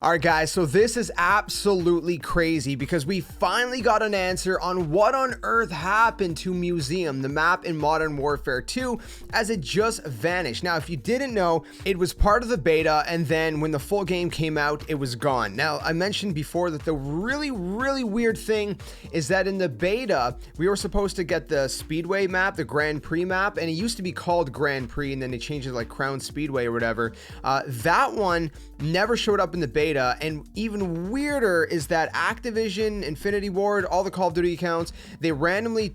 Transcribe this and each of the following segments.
All right, guys, so this is absolutely crazy because we finally got an answer on what on earth happened to Museum, the map in Modern Warfare 2, as it just vanished. Now, if you didn't know, it was part of the beta, and then when the full game came out, it was gone. Now, I mentioned before that the really weird thing is that in the beta, we were supposed to get the Speedway map, the Grand Prix map, and it used to be called Grand Prix, and then they changed it like Crown Speedway or whatever. That one never showed up in the beta. And even weirder is that Activision, Infinity Ward, all the Call of Duty accounts, they randomly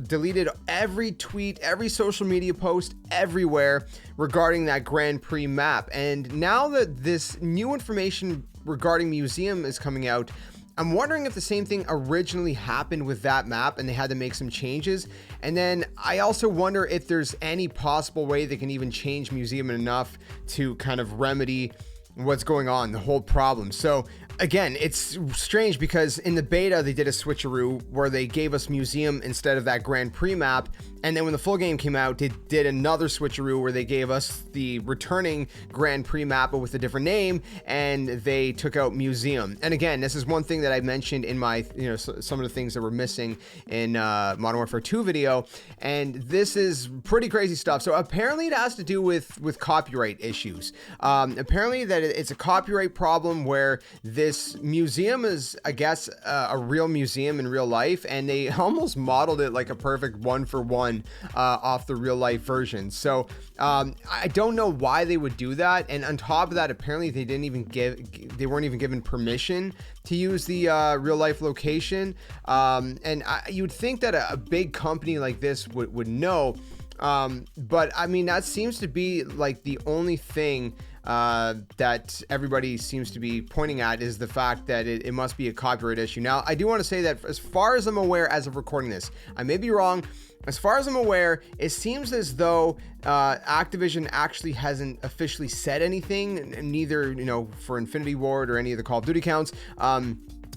deleted every tweet, every social media post everywhere regarding that Grand Prix map. And now that this new information regarding Museum is coming out, I'm wondering if the same thing originally happened with that map and they had to make some changes. And then I also wonder if there's any possible way they can even change Museum enough to kind of remedy what's going on, the whole problem. So again, it's strange because in the beta they did a switcheroo where they gave us Museum instead of that Grand Prix map, and then when the full game came out, they did another switcheroo where they gave us the returning Grand Prix map but with a different name, and they took out Museum. And again, this is one thing that I mentioned in my, some of the things that were missing in Modern Warfare 2 video, and this is pretty crazy stuff. So apparently it has to do with copyright issues. Apparently that it's a copyright problem where this museum is, I guess, a real museum in real life, and they almost modeled it like a perfect one-for-one off the real life version. So I don't know why they would do that. And on top of that, apparently they weren't even given permission to use the real life location. And you'd think that a big company like this would know. But I mean, that seems to be like the only thing that everybody seems to be pointing at is the fact that it must be a copyright issue. Now, I do want to say that as far as I'm aware, as of recording this, I may be wrong. As far as I'm aware, it seems as though Activision actually hasn't officially said anything, neither, for Infinity Ward or any of the Call of Duty accounts.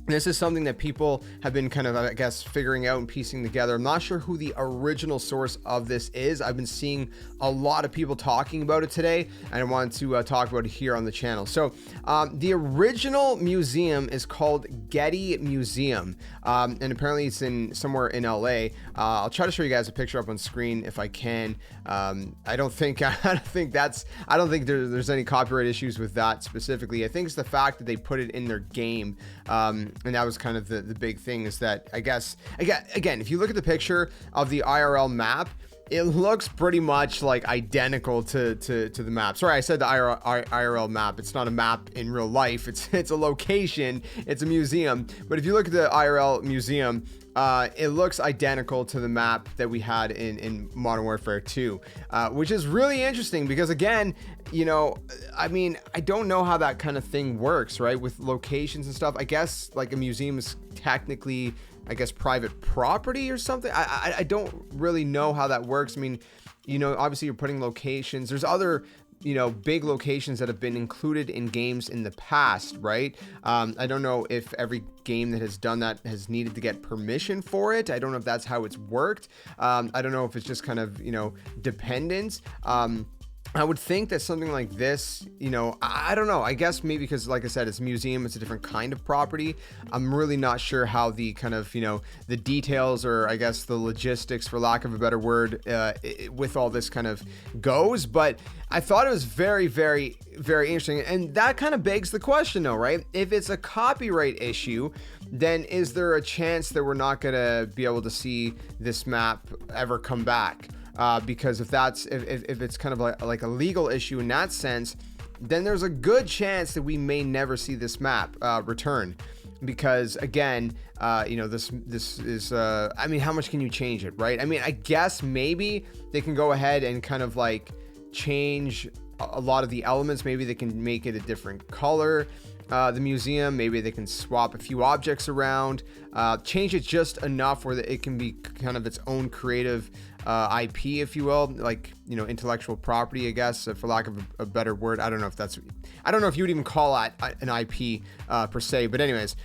This is something that people have been kind of, I guess, figuring out and piecing together. I'm not sure who the original source of this is. I've been seeing a lot of people talking about it today, and I wanted to talk about it here on the channel. So the original museum is called Getty Museum, and apparently it's somewhere in LA. I'll try to show you guys a picture up on screen if I can. I don't think there's any copyright issues with that specifically. I think it's the fact that they put it in their game. And that was kind of the big thing, is that I guess, again, if you look at the picture of the IRL map, it looks pretty much like identical to the map. Sorry, I said the IRL map. It's not a map in real life. It's a location. It's a museum. But if you look at the IRL museum, it looks identical to the map that we had in Modern Warfare 2, which is really interesting because, again, I mean, I don't know how that kind of thing works, right? With locations and stuff. I guess like a museum is technically, I guess, private property or something. I don't really know how that works. I mean, obviously you're putting locations. There's other big locations that have been included in games in the past, right? I don't know if every game that has done that has needed to get permission for it. I don't know if that's how it's worked. I don't know if it's just kind of, dependent. I would think that something like this, I don't know. I guess maybe because, like I said, it's a museum, it's a different kind of property. I'm really not sure how the kind of, the details, or I guess the logistics, for lack of a better word, with all this kind of goes. But I thought it was very, very, very interesting. And that kind of begs the question, though, right? If it's a copyright issue, then is there a chance that we're not going to be able to see this map ever come back? Because if it's kind of like a legal issue in that sense, then there's a good chance that we may never see this map return. Because again, this is, I mean, how much can you change it, right? I mean, I guess maybe they can go ahead and kind of like change a lot of the elements. Maybe they can make it a different color. The museum, maybe they can swap a few objects around, change it just enough where it can be kind of its own creative IP, if you will, like, intellectual property, I guess, for lack of a better word. I don't know if you would even call that an IP per se, but anyways,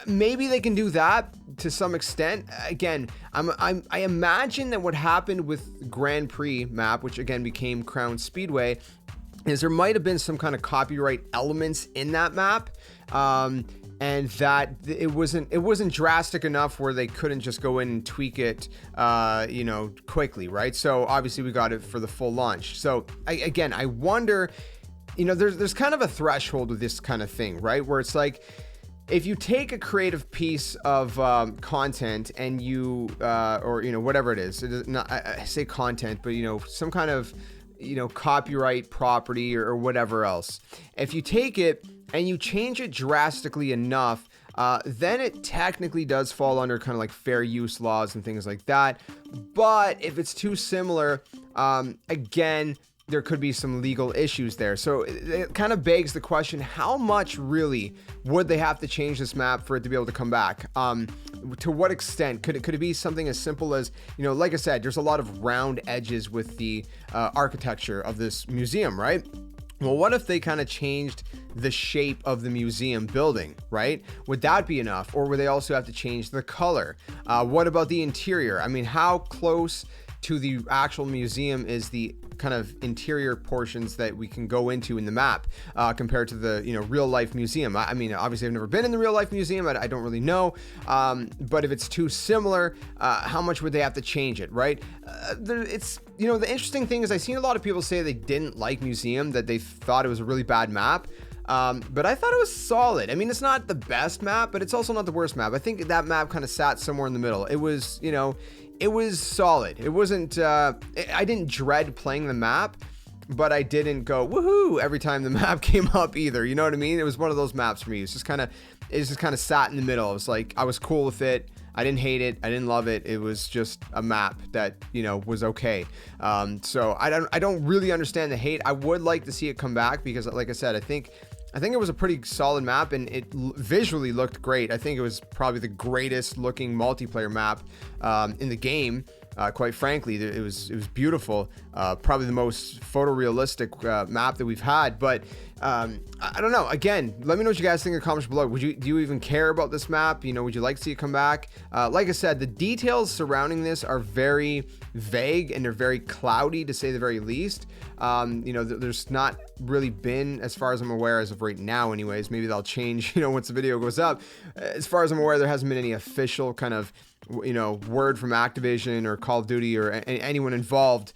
maybe they can do that to some extent. Again, I imagine that what happened with Grand Prix map, which again became Crown Speedway, is there might have been some kind of copyright elements in that map, and that it wasn't drastic enough where they couldn't just go in and tweak it, you know, quickly, right? So obviously we got it for the full launch. So again, I wonder, you know, there's kind of a threshold with this kind of thing, right? Where it's like, if you take a creative piece of content and you, or, you know, whatever it is not, I say content, but, you know, some kind of, you know, copyright property or whatever else, if you take it and you change it drastically enough, then it technically does fall under kind of like fair use laws and things like that. But if it's too similar, again, there could be some legal issues there. So it kind of begs the question, how much really would they have to change this map for it to be able to come back? To what extent? Could it be something as simple as, you know, like I said, there's a lot of round edges with the architecture of this museum, right? Well, what if they kind of changed the shape of the museum building, right? Would that be enough? Or would they also have to change the color? What about the interior? I mean, how close to the actual museum is the kind of interior portions that we can go into in the map, compared to the, you know, real life museum? I mean, obviously I've never been in the real life museum. I don't really know. But if it's too similar, how much would they have to change it, right? It's, you know, the interesting thing is I've seen a lot of people say they didn't like Museum, that they thought it was a really bad map. But I thought it was solid. I mean, it's not the best map, but it's also not the worst map. I think that map kind of sat somewhere in the middle. It was, you know, it was solid. It wasn't, I didn't dread playing the map, but I didn't go woohoo every time the map came up either. You know what I mean? It was one of those maps for me. It just kind of sat in the middle. It was like, I was cool with it. I didn't hate it. I didn't love it. It was just a map that, you know, was okay. So I don't really understand the hate. I would like to see it come back because, like I said, I think it was a pretty solid map, and it visually looked great. I think it was probably the greatest looking multiplayer map in the game. Quite frankly, it was beautiful. Probably the most photorealistic map that we've had. But I don't know. Again, let me know what you guys think in the comments below. Do you even care about this map? You know, would you like to see it come back? Like I said, the details surrounding this are very vague and they're very cloudy, to say the very least. You know, there's not really been, as far as I'm aware, as of right now anyways, maybe that'll change, you know, once the video goes up. As far as I'm aware, there hasn't been any official kind of, you know, word from Activision or Call of Duty or anyone involved,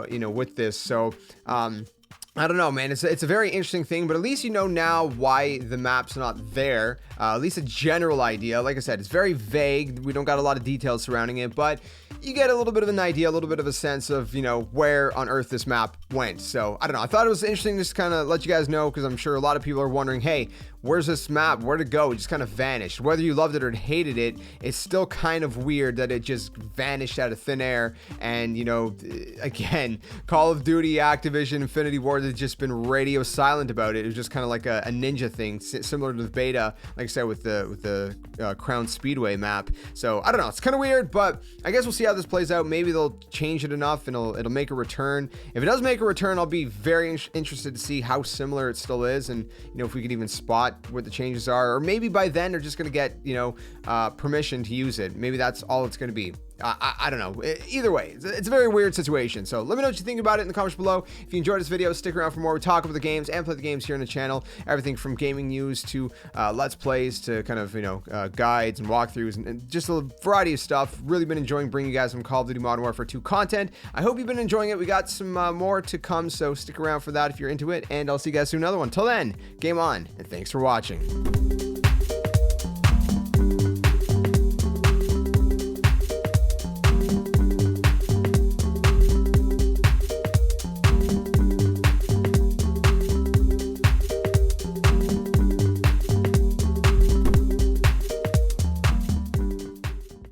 you know, with this. So, I don't know, man. It's a very interesting thing, but at least you know now why the map's not there. At least a general idea. Like I said, it's very vague. We don't got a lot of details surrounding it, but you get a little bit of an idea, a little bit of a sense of, you know, where on earth this map went. So I don't know. I thought it was interesting just kind of let you guys know, because I'm sure a lot of people are wondering, hey, where's this map? Where'd it go? It just kind of vanished. Whether you loved it or hated it, it's still kind of weird that it just vanished out of thin air. And, you know, again, Call of Duty, Activision, Infinity Ward has just been radio silent about it. It was just kind of like a ninja thing, similar to the beta, like I said, with the Crown Speedway map. So I don't know. It's kind of weird, but I guess we'll see how this plays out. Maybe they'll change it enough and it'll make a return. If it does make a return, I'll be very interested to see how similar it still is, and, you know, if we could even spot what the changes are, or maybe by then they're just going to get, you know, permission to use it. Maybe that's all it's going to be. I don't know. Either way, it's a very weird situation. So let me know what you think about it in the comments below. If you enjoyed this video, stick around for more. We talk about the games and play the games here on the channel. Everything from gaming news to Let's Plays to kind of, you know, guides and walkthroughs and just a variety of stuff. Really been enjoying bringing you guys some Call of Duty Modern Warfare 2 content. I hope you've been enjoying it. We got some more to come, so stick around for that if you're into it. And I'll see you guys soon another one. Till then, game on, and thanks for watching.